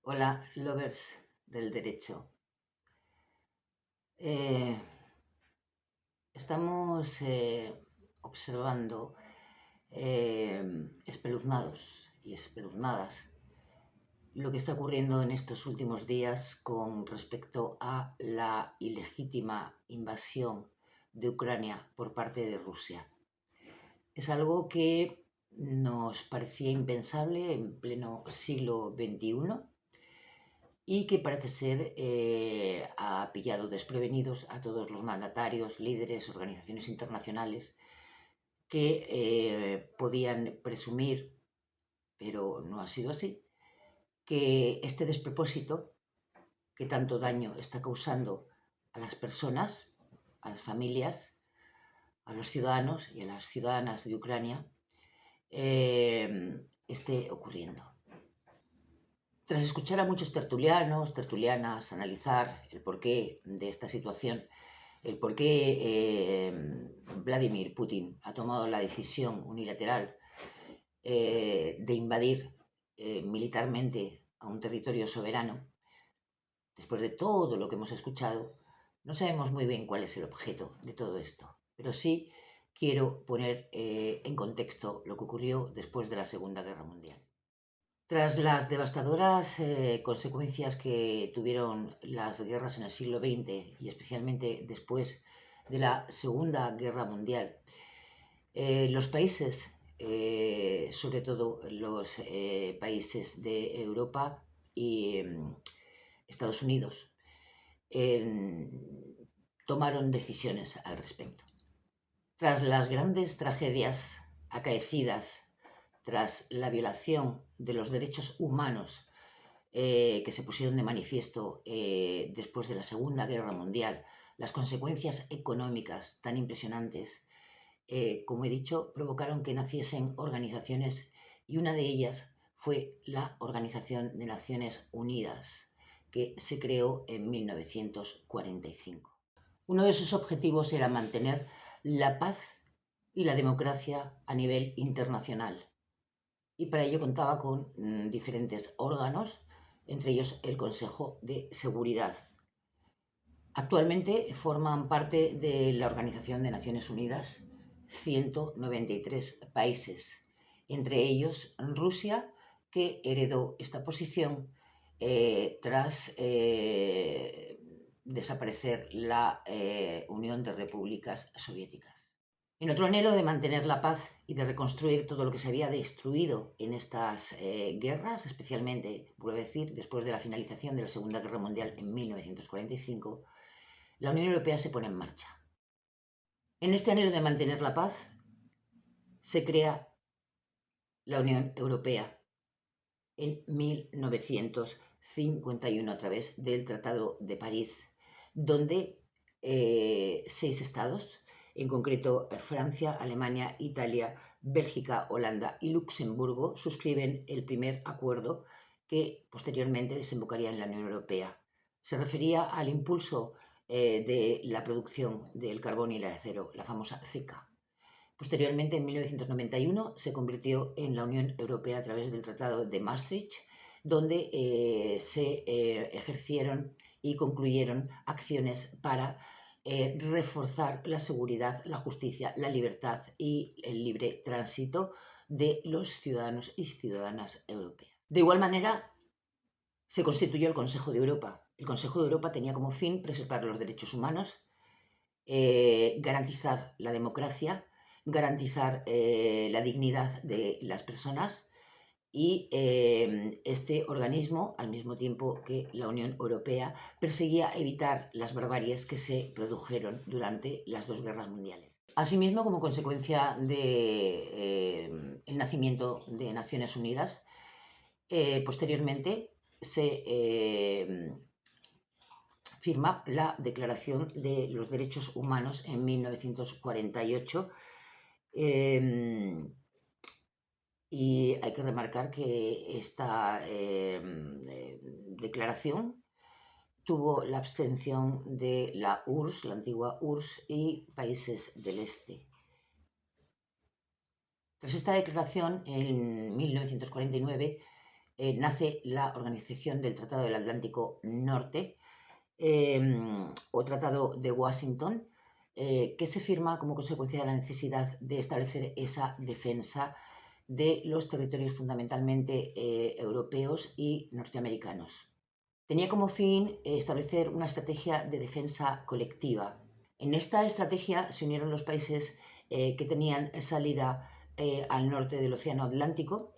Hola, lovers del derecho. Eh, Estamos observando espeluznados y espeluznadas lo que está ocurriendo en estos últimos días con respecto a la ilegítima invasión de Ucrania por parte de Rusia. Es algo que nos parecía impensable en pleno siglo XXI y que parece ser ha pillado desprevenidos a todos los mandatarios, líderes, organizaciones internacionales que podían presumir, pero no ha sido así, que este despropósito que tanto daño está causando a las personas, a las familias, a los ciudadanos y a las ciudadanas de Ucrania, esté ocurriendo. Tras escuchar a muchos tertulianos, tertulianas, analizar el porqué de esta situación, el por qué Vladimir Putin ha tomado la decisión unilateral de invadir militarmente a un territorio soberano, después de todo lo que hemos escuchado, no sabemos muy bien cuál es el objeto de todo esto, pero sí quiero poner en contexto lo que ocurrió después de la Segunda Guerra Mundial. Tras las devastadoras consecuencias que tuvieron las guerras en el siglo XX y especialmente después de la Segunda Guerra Mundial, los países, sobre todo los países de Europa y Estados Unidos, tomaron decisiones al respecto. Tras las grandes tragedias acaecidas tras la violación de los derechos humanos que se pusieron de manifiesto después de la Segunda Guerra Mundial, las consecuencias económicas tan impresionantes, como he dicho, provocaron que naciesen organizaciones y una de ellas fue la Organización de Naciones Unidas, que se creó en 1945. Uno de sus objetivos era mantener la paz y la democracia a nivel internacional. Y para ello contaba con diferentes órganos, entre ellos el Consejo de Seguridad. Actualmente forman parte de la Organización de Naciones Unidas 193 países, entre ellos Rusia, que heredó esta posición tras desaparecer la Unión de Repúblicas Soviéticas. En otro anhelo de mantener la paz y de reconstruir todo lo que se había destruido en estas guerras, especialmente, vuelvo a decir, después de la finalización de la Segunda Guerra Mundial en 1945, la Unión Europea se pone en marcha. En este anhelo de mantener la paz, se crea la Unión Europea en 1951 a través del Tratado de París, donde 6 estados, en concreto Francia, Alemania, Italia, Bélgica, Holanda y Luxemburgo, suscriben el primer acuerdo que posteriormente desembocaría en la Unión Europea. Se refería al impulso de la producción del carbón y el acero, la famosa CECA. Posteriormente, en 1991, se convirtió en la Unión Europea a través del Tratado de Maastricht, donde se ejercieron y concluyeron acciones para reforzar la seguridad, la justicia, la libertad y el libre tránsito de los ciudadanos y ciudadanas europeas. De igual manera, se constituyó el Consejo de Europa. El Consejo de Europa tenía como fin preservar los derechos humanos, garantizar la democracia, garantizar la dignidad de las personas y este organismo, al mismo tiempo que la Unión Europea, perseguía evitar las barbaries que se produjeron durante las dos guerras mundiales. Asimismo, como consecuencia del nacimiento de Naciones Unidas, posteriormente se firma la Declaración de los Derechos Humanos en 1948 y hay que remarcar que esta declaración tuvo la abstención de la URSS, la antigua URSS y países del este. Tras esta declaración, en 1949, nace la Organización del Tratado del Atlántico Norte, o Tratado de Washington, que se firma como consecuencia de la necesidad de establecer esa defensa de los territorios fundamentalmente europeos y norteamericanos. Tenía como fin establecer una estrategia de defensa colectiva. En esta estrategia se unieron los países que tenían salida al norte del Océano Atlántico,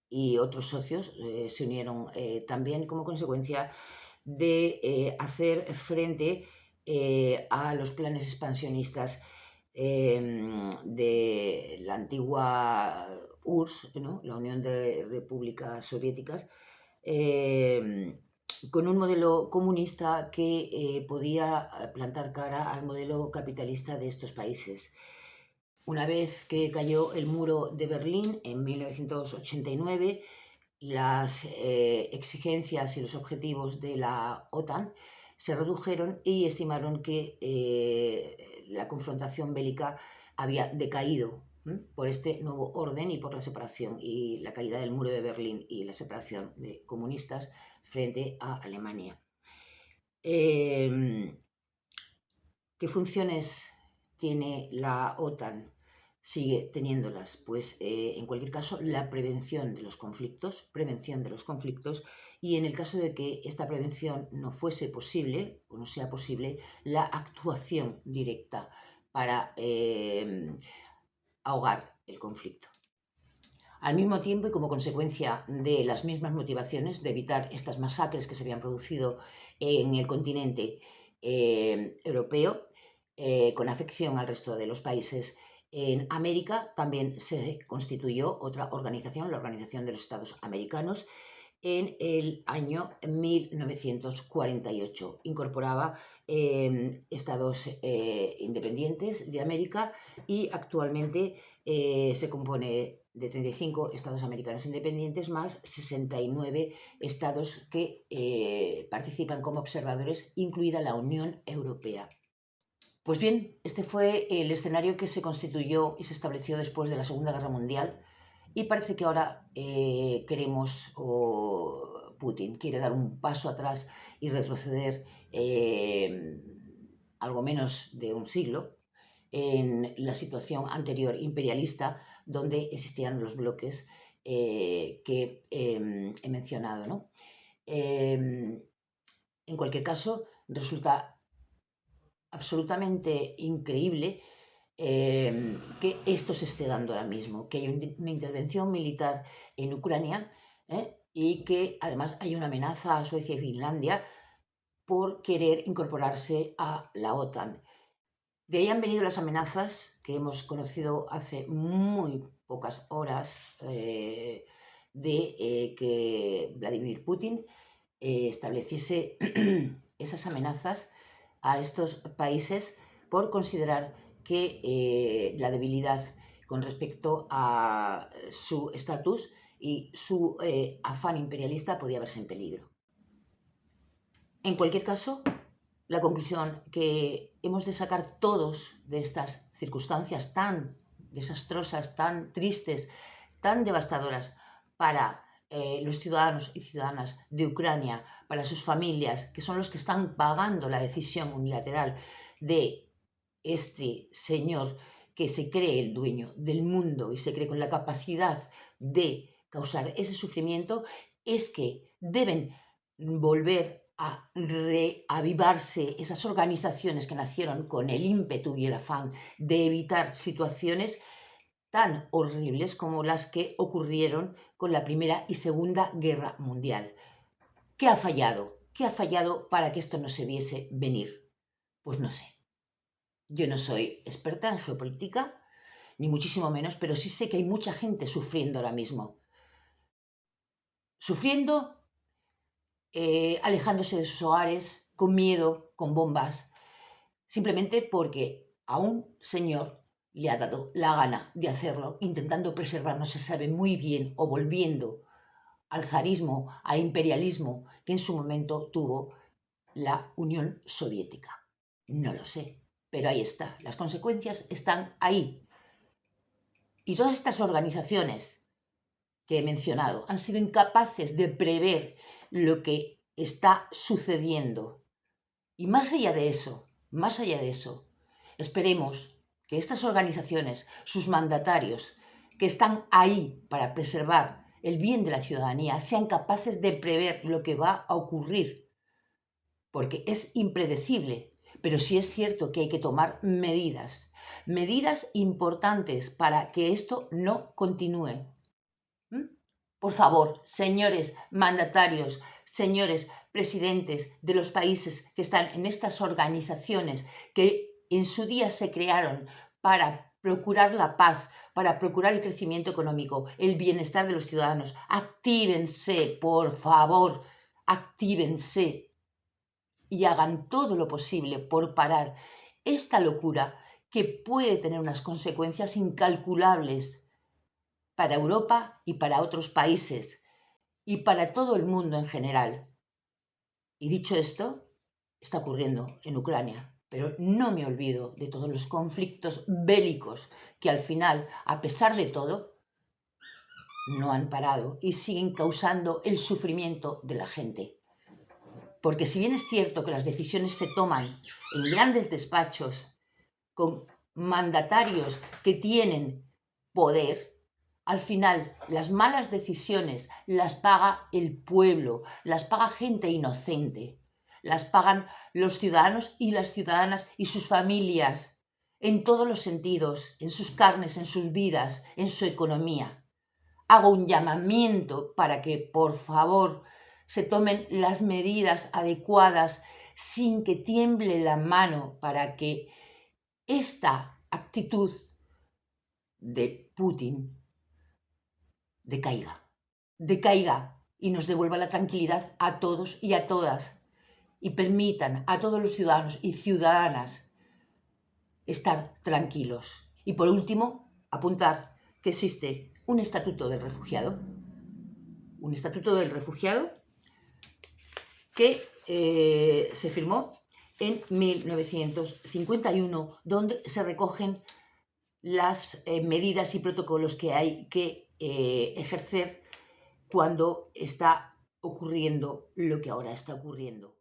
y otros socios se unieron también como consecuencia de hacer frente a los planes expansionistas de la antigua URSS, ¿no? La Unión de Repúblicas Soviéticas, con un modelo comunista que podía plantar cara al modelo capitalista de estos países. Una vez que cayó el muro de Berlín en 1989, las exigencias y los objetivos de la OTAN se redujeron y estimaron que la confrontación bélica había decaído por este nuevo orden y por la separación y la caída del muro de Berlín y la separación de comunistas frente a Alemania. ¿Qué funciones tiene la OTAN? Sigue teniéndolas, pues en cualquier caso la prevención de los conflictos, y en el caso de que esta prevención no fuese posible o no sea posible, la actuación directa para ahogar el conflicto. Al mismo tiempo y como consecuencia de las mismas motivaciones de evitar estas masacres que se habían producido en el continente europeo, con afección al resto de los países, en América también se constituyó otra organización, la Organización de los Estados Americanos, en el año 1948. Incorporaba estados independientes de América y actualmente se compone de 35 estados americanos independientes más 69 estados que participan como observadores, incluida la Unión Europea. Pues bien, este fue el escenario que se constituyó y se estableció después de la Segunda Guerra Mundial, y parece que ahora queremos, o Putin quiere dar un paso atrás y retroceder algo menos de un siglo en la situación anterior imperialista, donde existían los bloques que he mencionado, ¿no? En cualquier caso, resulta absolutamente increíble que esto se esté dando ahora mismo, que hay una intervención militar en Ucrania y que además hay una amenaza a Suecia y Finlandia por querer incorporarse a la OTAN. De ahí han venido las amenazas que hemos conocido hace muy pocas horas de que Vladimir Putin estableciese esas amenazas a estos países por considerar que la debilidad con respecto a su estatus y su afán imperialista podía verse en peligro. En cualquier caso, la conclusión que hemos de sacar todos de estas circunstancias tan desastrosas, tan tristes, tan devastadoras para los ciudadanos y ciudadanas de Ucrania, para sus familias, que son los que están pagando la decisión unilateral de este señor que se cree el dueño del mundo y se cree con la capacidad de causar ese sufrimiento, es que deben volver a reavivarse esas organizaciones que nacieron con el ímpetu y el afán de evitar situaciones tan horribles como las que ocurrieron con la Primera y Segunda Guerra Mundial. ¿Qué ha fallado? ¿Qué ha fallado para que esto no se viese venir? Pues no sé. Yo no soy experta en geopolítica, ni muchísimo menos, pero sí sé que hay mucha gente sufriendo ahora mismo. Sufriendo, alejándose de sus hogares, con miedo, con bombas, simplemente porque a un señor le ha dado la gana de hacerlo, intentando preservar, no se sabe muy bien, o volviendo al zarismo, al imperialismo que en su momento tuvo la Unión Soviética. No lo sé, pero ahí está, las consecuencias están ahí. Y todas estas organizaciones que he mencionado, han sido incapaces de prever lo que está sucediendo. Y más allá de eso, esperemos que estas organizaciones, sus mandatarios, que están ahí para preservar el bien de la ciudadanía, sean capaces de prever lo que va a ocurrir, porque es impredecible, pero sí es cierto que hay que tomar medidas importantes para que esto no continúe. Por favor, señores mandatarios, señores presidentes de los países que están en estas organizaciones que en su día se crearon para procurar la paz, para procurar el crecimiento económico, el bienestar de los ciudadanos, actívense, por favor, actívense y hagan todo lo posible por parar esta locura que puede tener unas consecuencias incalculables para Europa y para otros países y para todo el mundo en general. Y dicho esto, está ocurriendo en Ucrania, pero no me olvido de todos los conflictos bélicos que al final, a pesar de todo, no han parado y siguen causando el sufrimiento de la gente. Porque si bien es cierto que las decisiones se toman en grandes despachos con mandatarios que tienen poder, al final las malas decisiones las paga el pueblo, las paga gente inocente, las pagan los ciudadanos y las ciudadanas y sus familias, en todos los sentidos, en sus carnes, en sus vidas, en su economía. Hago un llamamiento para que, por favor, se tomen las medidas adecuadas sin que tiemble la mano para que esta actitud de Putin decaiga y nos devuelva la tranquilidad a todos y a todas y permitan a todos los ciudadanos y ciudadanas estar tranquilos. Y por último, apuntar que existe un estatuto del refugiado, que se firmó en 1951, donde se recogen las medidas y protocolos que hay que ejercer cuando está ocurriendo lo que ahora está ocurriendo.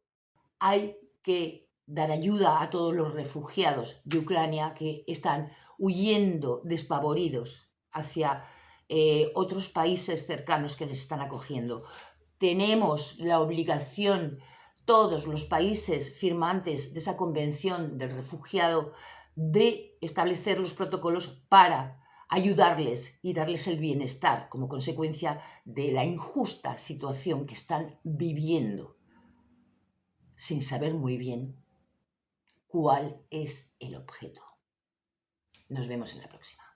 Hay que dar ayuda a todos los refugiados de Ucrania que están huyendo despavoridos hacia otros países cercanos que les están acogiendo. Tenemos la obligación, todos los países firmantes de esa Convención del Refugiado, de establecer los protocolos para ayudarles y darles el bienestar como consecuencia de la injusta situación que están viviendo, sin saber muy bien cuál es el objeto. Nos vemos en la próxima.